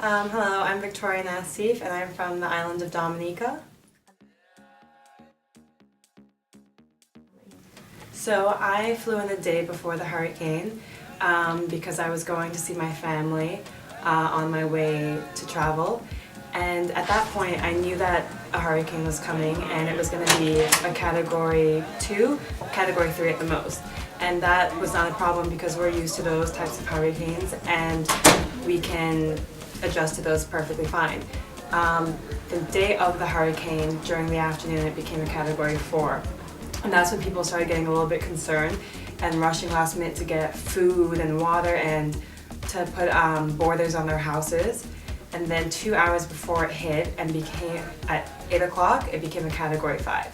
Hello, I'm Victoria Nassif and I'm from the island of Dominica. So I flew in the day before the hurricane because I was going to see my family on my way to travel. And at that point I knew that a hurricane was coming and it was going to be a Category 2, Category 3 at the most. And that was not a problem because we're used to those types of hurricanes and we can adjust to those perfectly fine. The day of the hurricane, during the afternoon, it became a Category 4. And that's when people started getting a little bit concerned and rushing last minute to get food and water and to put borders on their houses. And then 2 hours before it hit and became, at 8 o'clock, it became a Category 5.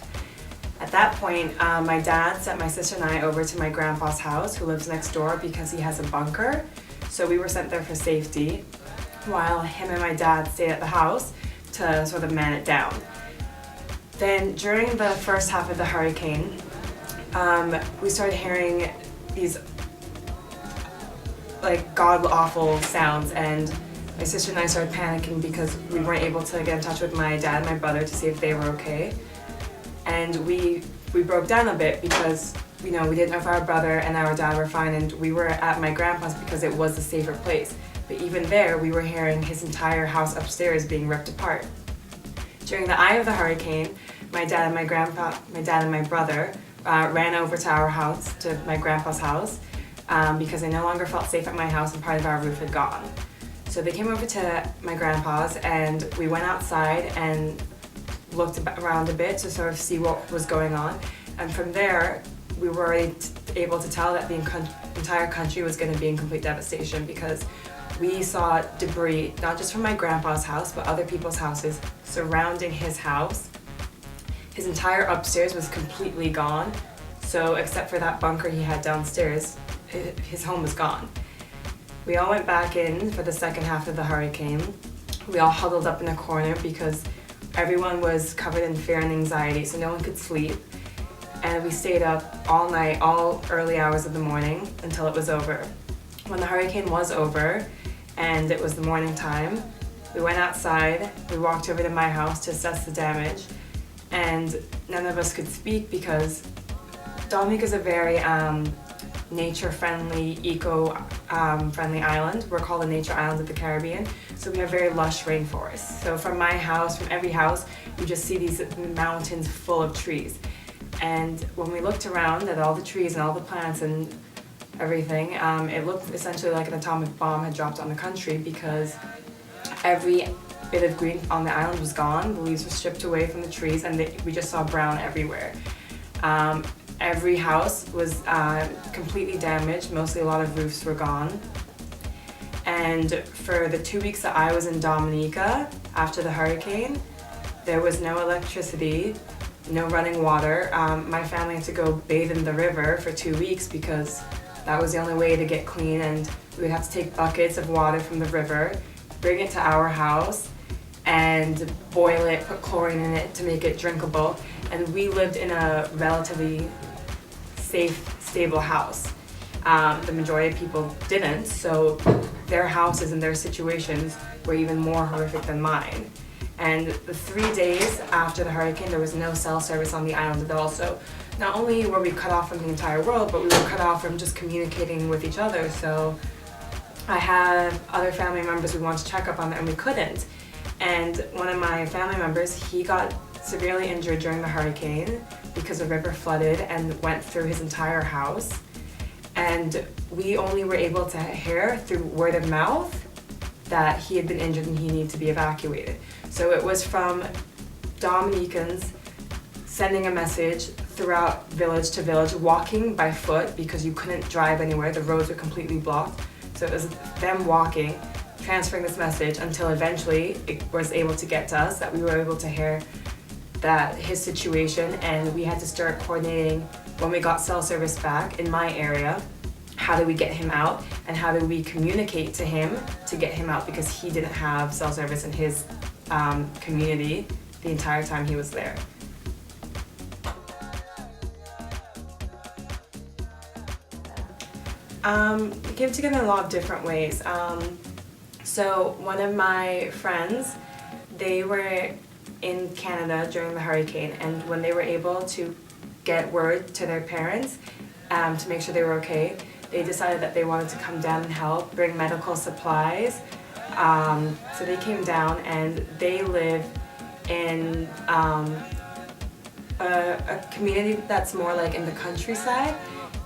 At that point, my dad sent my sister and I over to my grandpa's house, who lives next door, because he has a bunker. So we were sent there for safety, while him and my dad stayed at the house to sort of man it down. Then during the first half of the hurricane, we started hearing these like god-awful sounds, and my sister and I started panicking because we weren't able to get in touch with my dad and my brother to see if they were okay. And we broke down a bit because, you know, we didn't know if our brother and our dad were fine, and we were at my grandpa's because it was a safer place. But even there, we were hearing his entire house upstairs being ripped apart. During the eye of the hurricane, my dad and my brother ran over to our house, to my grandpa's house, because they no longer felt safe at my house and part of our roof had gone. So they came over to my grandpa's and we went outside and looked around a bit to sort of see what was going on. And from there, we were already able to tell that the entire country was going to be in complete devastation, because we saw debris, not just from my grandpa's house, but other people's houses surrounding his house. His entire upstairs was completely gone. So except for that bunker he had downstairs, his home was gone. We all went back in for the second half of the hurricane. We all huddled up in a corner because everyone was covered in fear and anxiety, so no one could sleep. And we stayed up all night, all early hours of the morning until it was over. When the hurricane was over and it was the morning time, we went outside, we walked over to my house to assess the damage, and none of us could speak because Dominica is a very nature-friendly, eco-friendly island. We're called a nature island of the Caribbean, so we have very lush rainforests. So from my house, from every house, you just see these mountains full of trees. And when we looked around at all the trees and all the plants and everything, it looked essentially like an atomic bomb had dropped on the country, because every bit of green on the island was gone. The leaves were stripped away from the trees and we just saw brown everywhere. Every house was completely damaged. Mostly a lot of roofs were gone. And for the 2 weeks that I was in Dominica after the hurricane, there was no electricity, no running water. My family had to go bathe in the river for 2 weeks because that was the only way to get clean, and we would have to take buckets of water from the river, bring it to our house, and boil it, put chlorine in it to make it drinkable. And we lived in a relatively safe, stable house. The majority of people didn't, so their houses and their situations were even more horrific than mine. And the 3 days after the hurricane, there was no cell service on the island at all. So not only were we cut off from the entire world, but we were cut off from just communicating with each other. So I had other family members we wanted to check up on, and we couldn't. And one of my family members, he got severely injured during the hurricane because the river flooded and went through his entire house. And we only were able to hear through word of mouth that he had been injured and he needed to be evacuated. So it was from Dominicans sending a message throughout village to village, walking by foot because you couldn't drive anywhere, the roads were completely blocked. So it was them walking, transferring this message until eventually it was able to get to us, that we were able to hear that his situation, and we had to start coordinating when we got cell service back in my area. How do we get him out, and how do we communicate to him to get him out, because he didn't have cell service in his community the entire time he was there. We came together in a lot of different ways. So one of my friends, they were in Canada during the hurricane, and when they were able to get word to their parents to make sure they were okay, they decided that they wanted to come down and help, bring medical supplies. So they came down, and they live in a community that's more like in the countryside.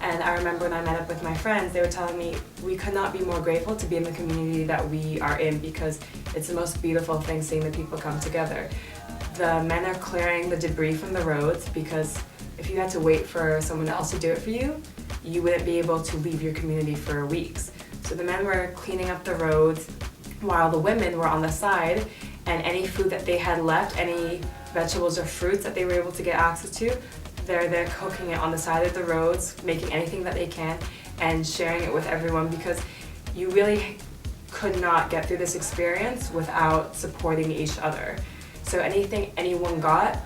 And I remember when I met up with my friends, they were telling me we could not be more grateful to be in the community that we are in, because it's the most beautiful thing seeing the people come together. The men are clearing the debris from the roads, because if you had to wait for someone else to do it for you, you wouldn't be able to leave your community for weeks. So the men were cleaning up the roads while the women were on the side, and any food that they had left, any vegetables or fruits that they were able to get access to, they're cooking it on the side of the roads, making anything that they can and sharing it with everyone, because you really could not get through this experience without supporting each other. So anything anyone got,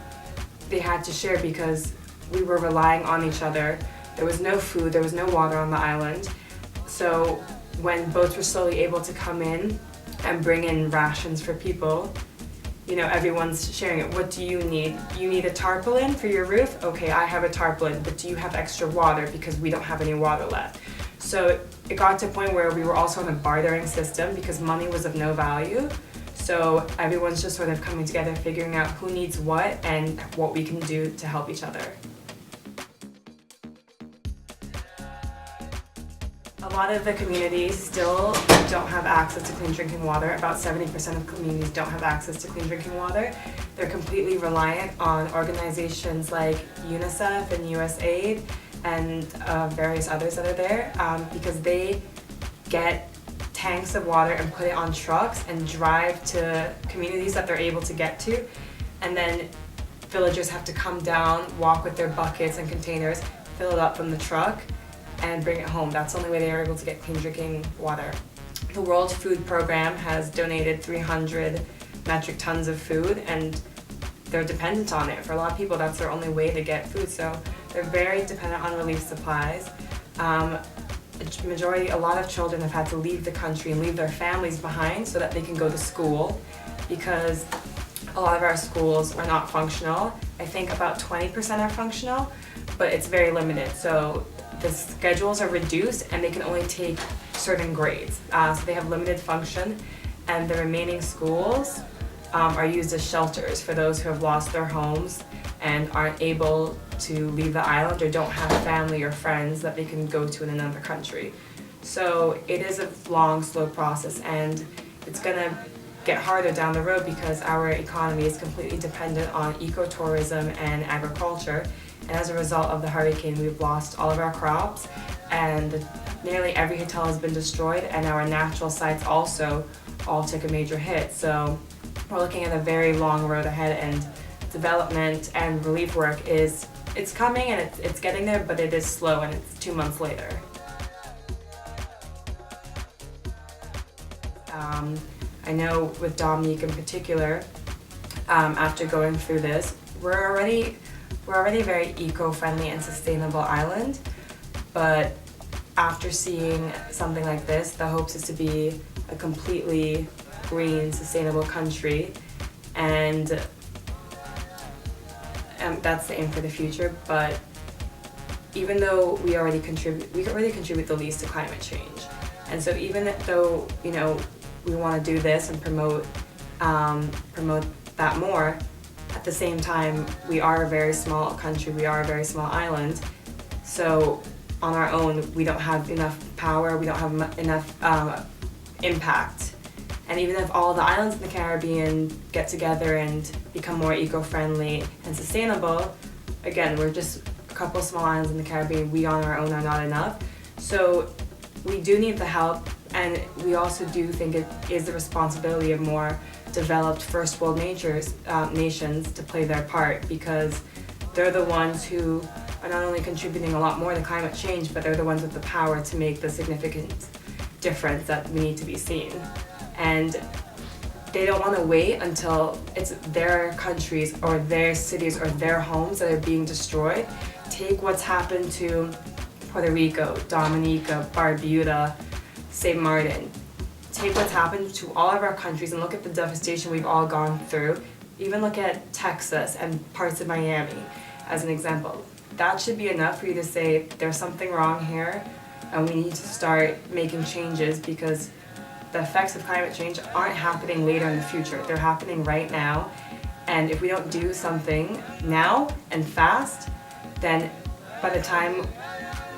they had to share, because we were relying on each other. There was no food, there was no water on the island. So when boats were slowly able to come in and bring in rations for people, you know, everyone's sharing it. What do you need? You need a tarpaulin for your roof? Okay, I have a tarpaulin, but do you have extra water? Because we don't have any water left. So it got to a point where we were also in a bartering system, because money was of no value. So everyone's just sort of coming together, figuring out who needs what and what we can do to help each other. A lot of the communities still don't have access to clean drinking water. About 70% of communities don't have access to clean drinking water. They're completely reliant on organizations like UNICEF and USAID and various others that are there, because they get tanks of water and put it on trucks and drive to communities that they're able to get to. And then villagers have to come down, walk with their buckets and containers, fill it up from the truck, and bring it home. That's the only way they are able to get clean drinking water. The World Food Program has donated 300 metric tons of food, and they're dependent on it. For a lot of people, that's their only way to get food, so they're very dependent on relief supplies. A lot of children have had to leave the country and leave their families behind so that they can go to school, because a lot of our schools are not functional. I think about 20% are functional, but it's very limited. So the schedules are reduced and they can only take certain grades. So they have limited function, and the remaining schools are used as shelters for those who have lost their homes and aren't able to leave the island or don't have family or friends that they can go to in another country. So it is a long, slow process, and it's gonna get harder down the road, because our economy is completely dependent on ecotourism and agriculture. And as a result of the hurricane, we've lost all of our crops, and nearly every hotel has been destroyed, and our natural sites also all took a major hit. So we're looking at a very long road ahead, and development and relief work it's coming, and it's getting there, but it is slow, and it's 2 months later. I know with Dominica in particular, after going through this, we're already a very eco-friendly and sustainable island, but after seeing something like this, the hopes is to be a completely green, sustainable country, and that's the aim for the future. But even though we already contribute the least to climate change, and so even though we want to do this and promote that more, at the same time, we are a very small country, we are a very small island, so on our own, we don't have enough power, we don't have enough impact. And even if all the islands in the Caribbean get together and become more eco-friendly and sustainable, again, we're just a couple small islands in the Caribbean, we on our own are not enough. So we do need the help, and we also do think it is the responsibility of more developed first world nations to play their part, because they're the ones who are not only contributing a lot more to climate change, but they're the ones with the power to make the significant difference that we need to be seen. And they don't want to wait until it's their countries or their cities or their homes that are being destroyed. Take what's happened to Puerto Rico, Dominica, Barbuda, St. Martin. take what's happened to all of our countries and look at the devastation we've all gone through. Even look at Texas and parts of Miami as an example. That should be enough for you to say there's something wrong here and we need to start making changes, because the effects of climate change aren't happening later in the future. They're happening right now. And if we don't do something now and fast, then by the time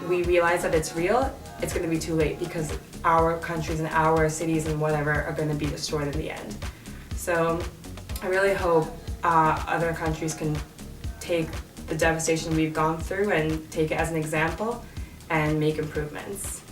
we realize that it's real, it's going to be too late, because our countries and our cities and whatever are going to be destroyed in the end. So I really hope other countries can take the devastation we've gone through and take it as an example and make improvements.